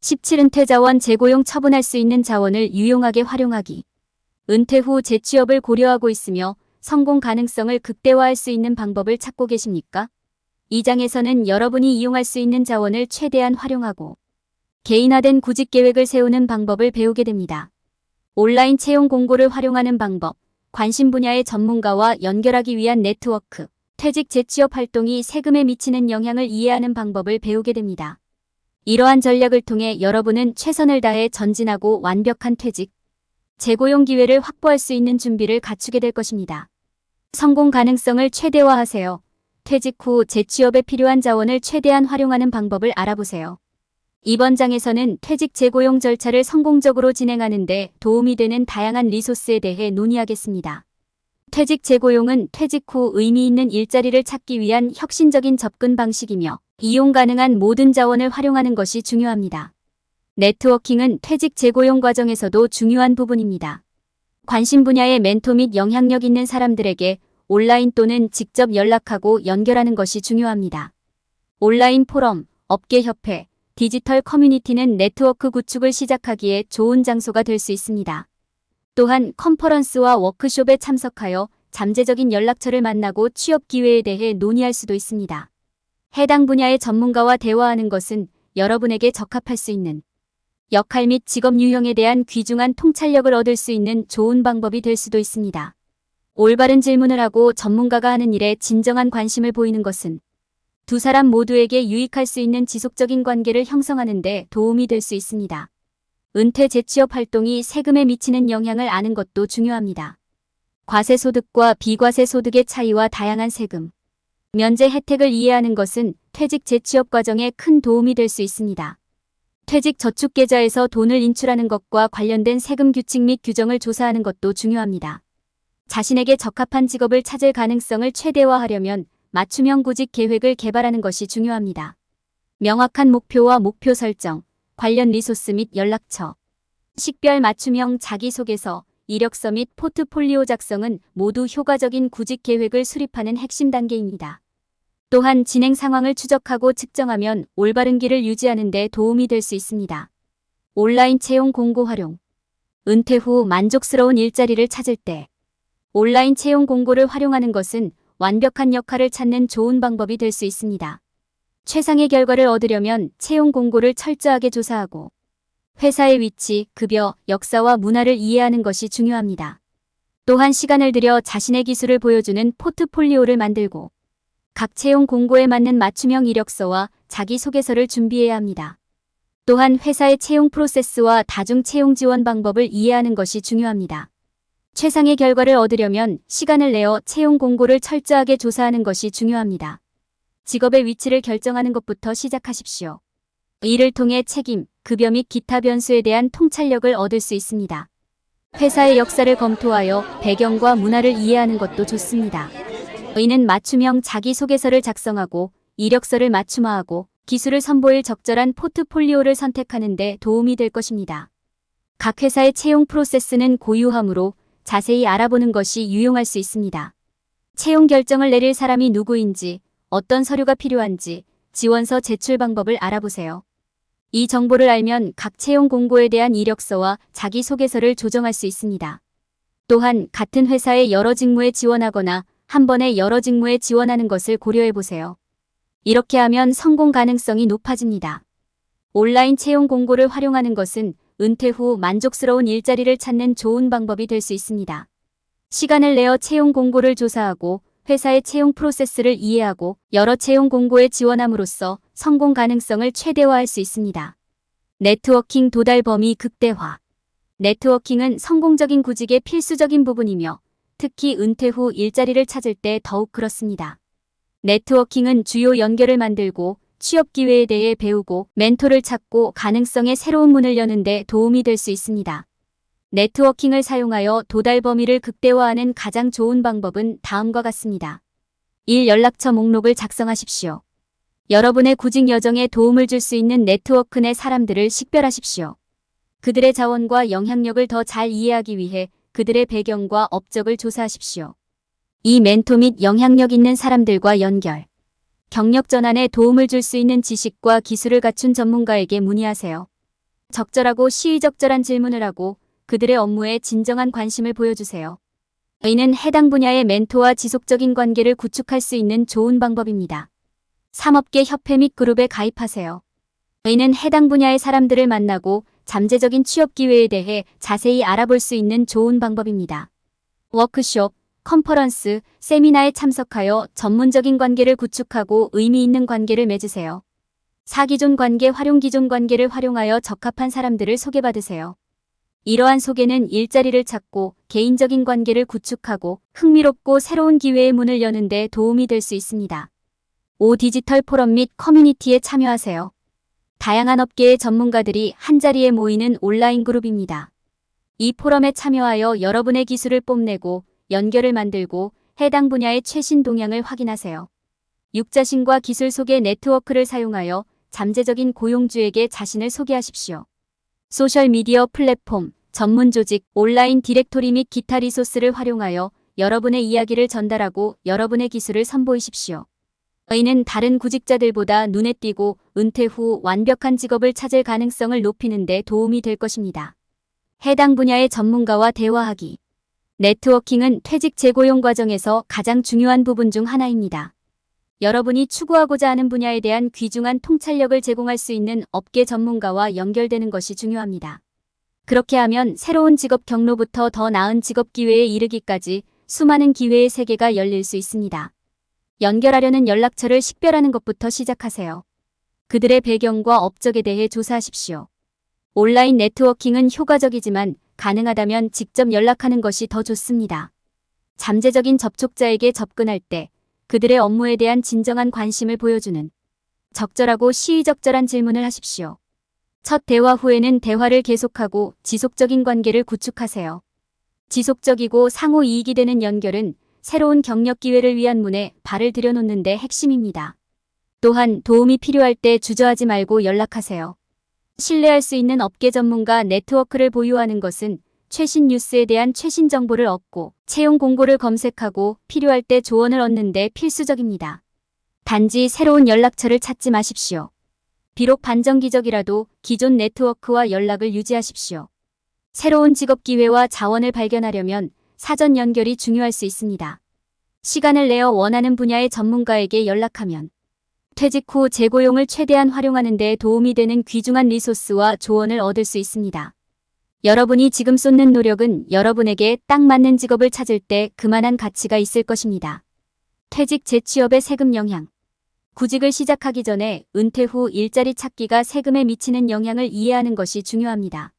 17은퇴 자원 재고용 처분할 수 있는 자원을 유용하게 활용하기. 은퇴 후 재취업을 고려하고 있으며 성공 가능성을 극대화할 수 있는 방법을 찾고 계십니까? 이 장에서는 여러분이 이용할 수 있는 자원을 최대한 활용하고 개인화된 구직 계획을 세우는 방법을 배우게 됩니다. 온라인 채용 공고를 활용하는 방법, 관심 분야의 전문가와 연결하기 위한 네트워크, 퇴직 재취업 활동이 세금에 미치는 영향을 이해하는 방법을 배우게 됩니다. 이러한 전략을 통해 여러분은 최선을 다해 전진하고 완벽한 퇴직, 재고용 기회를 확보할 수 있는 준비를 갖추게 될 것입니다. 성공 가능성을 최대화하세요. 퇴직 후 재취업에 필요한 자원을 최대한 활용하는 방법을 알아보세요. 이번 장에서는 퇴직 재고용 절차를 성공적으로 진행하는 데 도움이 되는 다양한 리소스에 대해 논의하겠습니다. 퇴직 재고용은 퇴직 후 의미 있는 일자리를 찾기 위한 혁신적인 접근 방식이며 이용 가능한 모든 자원을 활용하는 것이 중요합니다. 네트워킹은 퇴직 재고용 과정에서도 중요한 부분입니다. 관심 분야의 멘토 및 영향력 있는 사람들에게 온라인 또는 직접 연락하고 연결하는 것이 중요합니다. 온라인 포럼, 업계협회, 디지털 커뮤니티는 네트워크 구축을 시작하기에 좋은 장소가 될 수 있습니다. 또한 컨퍼런스와 워크숍에 참석하여 잠재적인 연락처를 만나고 취업 기회에 대해 논의할 수도 있습니다. 해당 분야의 전문가와 대화하는 것은 여러분에게 적합할 수 있는 역할 및 직업 유형에 대한 귀중한 통찰력을 얻을 수 있는 좋은 방법이 될 수도 있습니다. 올바른 질문을 하고 전문가가 하는 일에 진정한 관심을 보이는 것은 두 사람 모두에게 유익할 수 있는 지속적인 관계를 형성하는 데 도움이 될 수 있습니다. 은퇴 재취업 활동이 세금에 미치는 영향을 아는 것도 중요합니다. 과세소득과 비과세소득의 차이와 다양한 세금, 면제 혜택을 이해하는 것은 퇴직 재취업 과정에 큰 도움이 될 수 있습니다. 퇴직 저축계좌에서 돈을 인출하는 것과 관련된 세금 규칙 및 규정을 조사하는 것도 중요합니다. 자신에게 적합한 직업을 찾을 가능성을 최대화하려면 맞춤형 구직 계획을 개발하는 것이 중요합니다. 명확한 목표와 목표 설정, 관련 리소스 및 연락처, 식별 맞춤형 자기소개서, 이력서 및 포트폴리오 작성은 모두 효과적인 구직 계획을 수립하는 핵심 단계입니다. 또한 진행 상황을 추적하고 측정하면 올바른 길을 유지하는 데 도움이 될 수 있습니다. 온라인 채용 공고 활용. 은퇴 후 만족스러운 일자리를 찾을 때 온라인 채용 공고를 활용하는 것은 완벽한 역할을 찾는 좋은 방법이 될 수 있습니다. 최상의 결과를 얻으려면 채용 공고를 철저하게 조사하고 회사의 위치, 급여, 역사와 문화를 이해하는 것이 중요합니다. 또한 시간을 들여 자신의 기술을 보여주는 포트폴리오를 만들고 각 채용 공고에 맞는 맞춤형 이력서와 자기소개서를 준비해야 합니다. 또한 회사의 채용 프로세스와 다중 채용 지원 방법을 이해하는 것이 중요합니다. 최상의 결과를 얻으려면 시간을 내어 채용 공고를 철저하게 조사하는 것이 중요합니다. 직업의 위치를 결정하는 것부터 시작하십시오. 이를 통해 책임, 급여 및 기타 변수에 대한 통찰력을 얻을 수 있습니다. 회사의 역사를 검토하여 배경과 문화를 이해하는 것도 좋습니다. 이는 맞춤형 자기소개서를 작성하고 이력서를 맞춤화하고 기술을 선보일 적절한 포트폴리오를 선택하는 데 도움이 될 것입니다. 각 회사의 채용 프로세스는 고유하므로 자세히 알아보는 것이 유용할 수 있습니다. 채용 결정을 내릴 사람이 누구인지, 어떤 서류가 필요한지, 지원서 제출 방법을 알아보세요. 이 정보를 알면 각 채용 공고에 대한 이력서와 자기소개서를 조정할 수 있습니다. 또한 같은 회사의 여러 직무에 지원하거나 한 번에 여러 직무에 지원하는 것을 고려해보세요. 이렇게 하면 성공 가능성이 높아집니다. 온라인 채용 공고를 활용하는 것은 은퇴 후 만족스러운 일자리를 찾는 좋은 방법이 될 수 있습니다. 시간을 내어 채용 공고를 조사하고 회사의 채용 프로세스를 이해하고 여러 채용 공고에 지원함으로써 성공 가능성을 최대화할 수 있습니다. 네트워킹 도달 범위 극대화. 네트워킹은 성공적인 구직의 필수적인 부분이며 특히 은퇴 후 일자리를 찾을 때 더욱 그렇습니다. 네트워킹은 주요 연결을 만들고 취업 기회에 대해 배우고 멘토를 찾고 가능성의 새로운 문을 여는 데 도움이 될 수 있습니다. 네트워킹을 사용하여 도달 범위를 극대화하는 가장 좋은 방법은 다음과 같습니다. 1. 연락처 목록을 작성하십시오. 여러분의 구직 여정에 도움을 줄 수 있는 네트워크 내 사람들을 식별하십시오. 그들의 자원과 영향력을 더 잘 이해하기 위해 그들의 배경과 업적을 조사하십시오. 이 멘토 및 영향력 있는 사람들과 연결. 경력 전환에 도움을 줄 수 있는 지식과 기술을 갖춘 전문가에게 문의하세요. 적절하고 시의적절한 질문을 하고 그들의 업무에 진정한 관심을 보여주세요. 이는 해당 분야의 멘토와 지속적인 관계를 구축할 수 있는 좋은 방법입니다. 산업계 협회 및 그룹에 가입하세요. 이는 해당 분야의 사람들을 만나고 잠재적인 취업 기회에 대해 자세히 알아볼 수 있는 좋은 방법입니다. 워크숍, 컨퍼런스, 세미나에 참석하여 전문적인 관계를 구축하고 의미 있는 관계를 맺으세요. 4기존 관계 활용 기존 관계를 활용하여 적합한 사람들을 소개받으세요. 이러한 소개는 일자리를 찾고 개인적인 관계를 구축하고 흥미롭고 새로운 기회의 문을 여는 데 도움이 될 수 있습니다. 5. 디지털 포럼 및 커뮤니티에 참여하세요. 다양한 업계의 전문가들이 한자리에 모이는 온라인 그룹입니다. 이 포럼에 참여하여 여러분의 기술을 뽐내고 연결을 만들고 해당 분야의 최신 동향을 확인하세요. 6. 자신과 기술 소개 네트워크를 사용하여 잠재적인 고용주에게 자신을 소개하십시오. 소셜미디어 플랫폼, 전문 조직, 온라인 디렉토리 및 기타 리소스를 활용하여 여러분의 이야기를 전달하고 여러분의 기술을 선보이십시오. 이는 다른 구직자들보다 눈에 띄고 은퇴 후 완벽한 직업을 찾을 가능성을 높이는 데 도움이 될 것입니다. 해당 분야의 전문가와 대화하기. 네트워킹은 퇴직 재고용 과정에서 가장 중요한 부분 중 하나입니다. 여러분이 추구하고자 하는 분야에 대한 귀중한 통찰력을 제공할 수 있는 업계 전문가와 연결되는 것이 중요합니다. 그렇게 하면 새로운 직업 경로부터 더 나은 직업 기회에 이르기까지 수많은 기회의 세계가 열릴 수 있습니다. 연결하려는 연락처를 식별하는 것부터 시작하세요. 그들의 배경과 업적에 대해 조사하십시오. 온라인 네트워킹은 효과적이지만 가능하다면 직접 연락하는 것이 더 좋습니다. 잠재적인 접촉자에게 접근할 때 그들의 업무에 대한 진정한 관심을 보여주는 적절하고 시의적절한 질문을 하십시오. 첫 대화 후에는 대화를 계속하고 지속적인 관계를 구축하세요. 지속적이고 상호 이익이 되는 연결은 새로운 경력 기회를 위한 문에 발을 들여놓는 데 핵심입니다. 또한 도움이 필요할 때 주저하지 말고 연락하세요. 신뢰할 수 있는 업계 전문가 네트워크를 보유하는 것은 최신 뉴스에 대한 최신 정보를 얻고 채용 공고를 검색하고 필요할 때 조언을 얻는 데 필수적입니다. 단지 새로운 연락처를 찾지 마십시오. 비록 반정기적이라도 기존 네트워크와 연락을 유지하십시오. 새로운 직업 기회와 자원을 발견하려면 사전 연결이 중요할 수 있습니다. 시간을 내어 원하는 분야의 전문가에게 연락하면 퇴직 후 재고용을 최대한 활용하는 데 도움이 되는 귀중한 리소스와 조언을 얻을 수 있습니다. 여러분이 지금 쏟는 노력은 여러분에게 딱 맞는 직업을 찾을 때 그만한 가치가 있을 것입니다. 퇴직 재취업의 세금 영향. 구직을 시작하기 전에 은퇴 후 일자리 찾기가 세금에 미치는 영향을 이해하는 것이 중요합니다.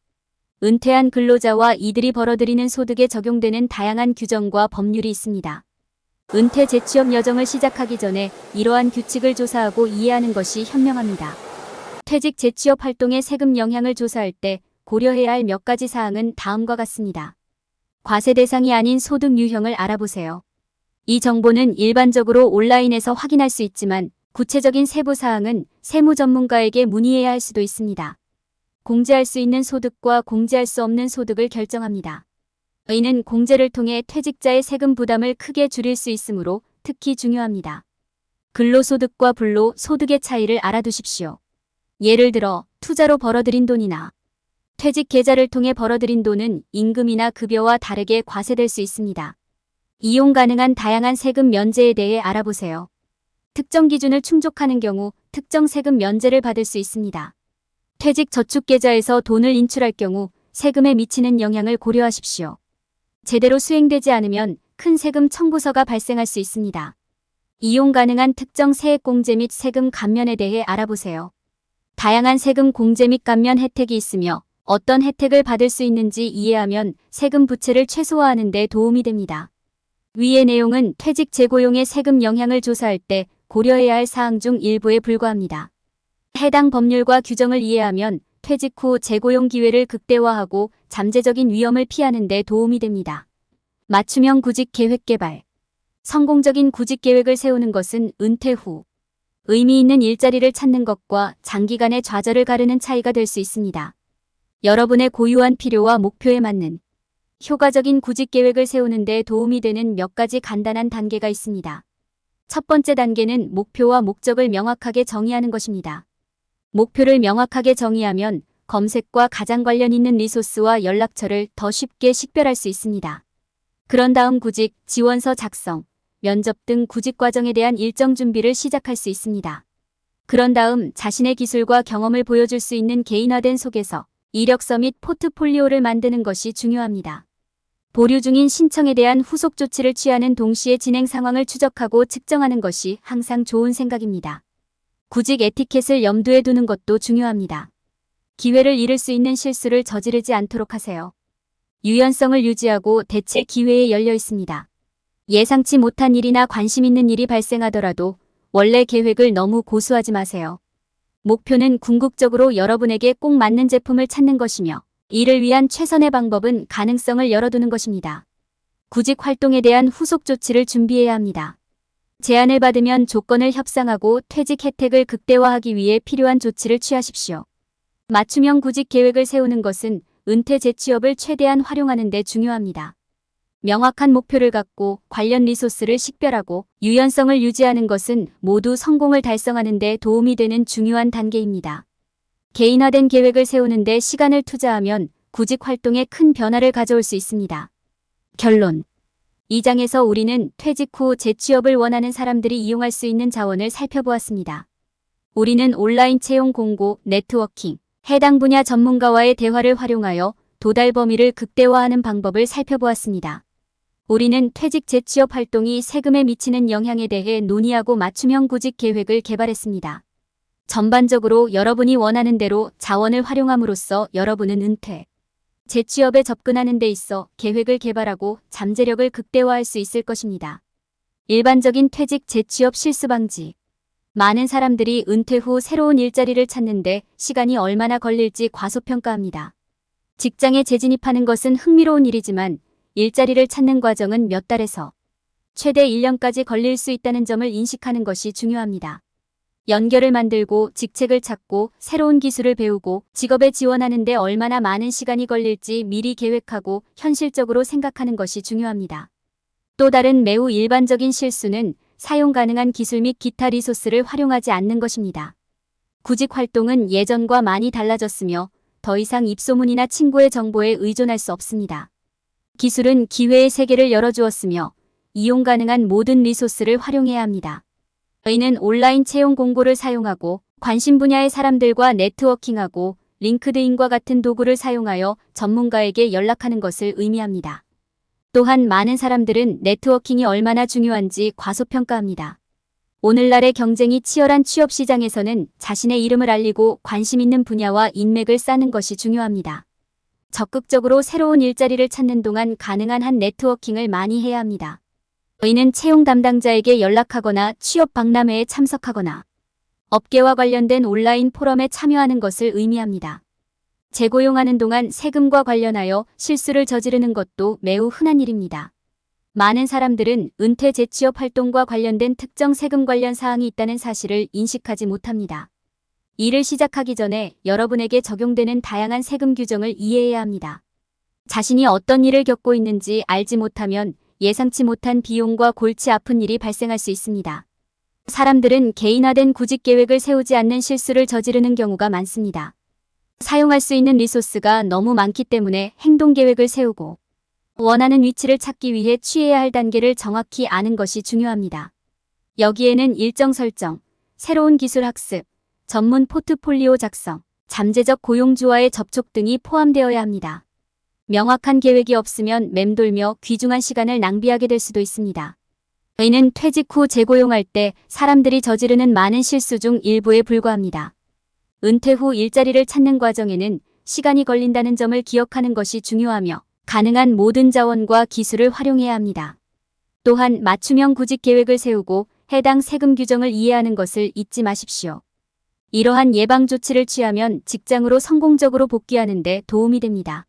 은퇴한 근로자와 이들이 벌어들이는 소득에 적용되는 다양한 규정과 법률이 있습니다. 은퇴 재취업 여정을 시작하기 전에 이러한 규칙을 조사하고 이해하는 것이 현명합니다. 퇴직 재취업 활동의 세금 영향을 조사할 때 고려해야 할 몇 가지 사항은 다음과 같습니다. 과세 대상이 아닌 소득 유형을 알아보세요. 이 정보는 일반적으로 온라인에서 확인할 수 있지만 구체적인 세부 사항은 세무 전문가에게 문의해야 할 수도 있습니다. 공제할 수 있는 소득과 공제할 수 없는 소득을 결정합니다. 이는 공제를 통해 퇴직자의 세금 부담을 크게 줄일 수 있으므로 특히 중요합니다. 근로소득과 불로소득의 차이를 알아두십시오. 예를 들어 투자로 벌어들인 돈이나 퇴직 계좌를 통해 벌어들인 돈은 임금이나 급여와 다르게 과세될 수 있습니다. 이용 가능한 다양한 세금 면제에 대해 알아보세요. 특정 기준을 충족하는 경우 특정 세금 면제를 받을 수 있습니다. 퇴직 저축 계좌에서 돈을 인출할 경우 세금에 미치는 영향을 고려하십시오. 제대로 수행되지 않으면 큰 세금 청구서가 발생할 수 있습니다. 이용 가능한 특정 세액 공제 및 세금 감면에 대해 알아보세요. 다양한 세금 공제 및 감면 혜택이 있으며 어떤 혜택을 받을 수 있는지 이해하면 세금 부채를 최소화하는 데 도움이 됩니다. 위의 내용은 퇴직 재고용의 세금 영향을 조사할 때 고려해야 할 사항 중 일부에 불과합니다. 해당 법률과 규정을 이해하면 퇴직 후 재고용 기회를 극대화하고 잠재적인 위험을 피하는 데 도움이 됩니다. 맞춤형 구직 계획 개발. 성공적인 구직 계획을 세우는 것은 은퇴 후 의미 있는 일자리를 찾는 것과 장기간의 좌절을 가르는 차이가 될 수 있습니다. 여러분의 고유한 필요와 목표에 맞는 효과적인 구직 계획을 세우는 데 도움이 되는 몇 가지 간단한 단계가 있습니다. 첫 번째 단계는 목표와 목적을 명확하게 정의하는 것입니다. 목표를 명확하게 정의하면 검색과 가장 관련 있는 리소스와 연락처를 더 쉽게 식별할 수 있습니다. 그런 다음 구직, 지원서 작성, 면접 등 구직 과정에 대한 일정 준비를 시작할 수 있습니다. 그런 다음 자신의 기술과 경험을 보여줄 수 있는 개인화된 소개서, 이력서 및 포트폴리오를 만드는 것이 중요합니다. 보류 중인 신청에 대한 후속 조치를 취하는 동시에 진행 상황을 추적하고 측정하는 것이 항상 좋은 생각입니다. 구직 에티켓을 염두에 두는 것도 중요합니다. 기회를 잃을 수 있는 실수를 저지르지 않도록 하세요. 유연성을 유지하고 대체 기회에 열려 있습니다. 예상치 못한 일이나 관심 있는 일이 발생하더라도 원래 계획을 너무 고수하지 마세요. 목표는 궁극적으로 여러분에게 꼭 맞는 제품을 찾는 것이며 이를 위한 최선의 방법은 가능성을 열어두는 것입니다. 구직 활동에 대한 후속 조치를 준비해야 합니다. 제안을 받으면 조건을 협상하고 퇴직 혜택을 극대화하기 위해 필요한 조치를 취하십시오. 맞춤형 구직 계획을 세우는 것은 은퇴 재취업을 최대한 활용하는 데 중요합니다. 명확한 목표를 갖고 관련 리소스를 식별하고 유연성을 유지하는 것은 모두 성공을 달성하는 데 도움이 되는 중요한 단계입니다. 개인화된 계획을 세우는 데 시간을 투자하면 구직 활동에 큰 변화를 가져올 수 있습니다. 결론. 이 장에서 우리는 퇴직 후 재취업을 원하는 사람들이 이용할 수 있는 자원을 살펴보았습니다. 우리는 온라인 채용 공고, 네트워킹, 해당 분야 전문가와의 대화를 활용하여 도달 범위를 극대화하는 방법을 살펴보았습니다. 우리는 퇴직 재취업 활동이 세금에 미치는 영향에 대해 논의하고 맞춤형 구직 계획을 개발했습니다. 전반적으로 여러분이 원하는 대로 자원을 활용함으로써 여러분은 은퇴, 재취업에 접근하는 데 있어 계획을 개발하고 잠재력을 극대화할 수 있을 것입니다. 일반적인 퇴직 재취업 실수 방지. 많은 사람들이 은퇴 후 새로운 일자리를 찾는데 시간이 얼마나 걸릴지 과소평가합니다. 직장에 재진입하는 것은 흥미로운 일이지만 일자리를 찾는 과정은 몇 달에서 최대 1년까지 걸릴 수 있다는 점을 인식하는 것이 중요합니다. 연결을 만들고 직책을 찾고 새로운 기술을 배우고 직업에 지원하는 데 얼마나 많은 시간이 걸릴지 미리 계획하고 현실적으로 생각하는 것이 중요합니다. 또 다른 매우 일반적인 실수는 사용 가능한 기술 및 기타 리소스를 활용하지 않는 것입니다. 구직 활동은 예전과 많이 달라졌으며 더 이상 입소문이나 친구의 정보에 의존할 수 없습니다. 기술은 기회의 세계를 열어주었으며 이용 가능한 모든 리소스를 활용해야 합니다. 저희는 온라인 채용 공고를 사용하고 관심 분야의 사람들과 네트워킹하고 링크드인과 같은 도구를 사용하여 전문가에게 연락하는 것을 의미합니다. 또한 많은 사람들은 네트워킹이 얼마나 중요한지 과소평가합니다. 오늘날의 경쟁이 치열한 취업 시장에서는 자신의 이름을 알리고 관심 있는 분야와 인맥을 쌓는 것이 중요합니다. 적극적으로 새로운 일자리를 찾는 동안 가능한 한 네트워킹을 많이 해야 합니다. 저희는 채용 담당자에게 연락하거나 취업 박람회에 참석하거나 업계와 관련된 온라인 포럼에 참여하는 것을 의미합니다. 재고용하는 동안 세금과 관련하여 실수를 저지르는 것도 매우 흔한 일입니다. 많은 사람들은 은퇴 재취업 활동과 관련된 특정 세금 관련 사항이 있다는 사실을 인식하지 못합니다. 일을 시작하기 전에 여러분에게 적용되는 다양한 세금 규정을 이해해야 합니다. 자신이 어떤 일을 겪고 있는지 알지 못하면 예상치 못한 비용과 골치 아픈 일이 발생할 수 있습니다. 사람들은 개인화된 구직 계획을 세우지 않는 실수를 저지르는 경우가 많습니다. 사용할 수 있는 리소스가 너무 많기 때문에 행동 계획을 세우고 원하는 위치를 찾기 위해 취해야 할 단계를 정확히 아는 것이 중요합니다. 여기에는 일정 설정, 새로운 기술 학습, 전문 포트폴리오 작성, 잠재적 고용주와의 접촉 등이 포함되어야 합니다. 명확한 계획이 없으면 맴돌며 귀중한 시간을 낭비하게 될 수도 있습니다. 저희는 퇴직 후 재고용할 때 사람들이 저지르는 많은 실수 중 일부에 불과합니다. 은퇴 후 일자리를 찾는 과정에는 시간이 걸린다는 점을 기억하는 것이 중요하며 가능한 모든 자원과 기술을 활용해야 합니다. 또한 맞춤형 구직 계획을 세우고 해당 세금 규정을 이해하는 것을 잊지 마십시오. 이러한 예방 조치를 취하면 직장으로 성공적으로 복귀하는 데 도움이 됩니다.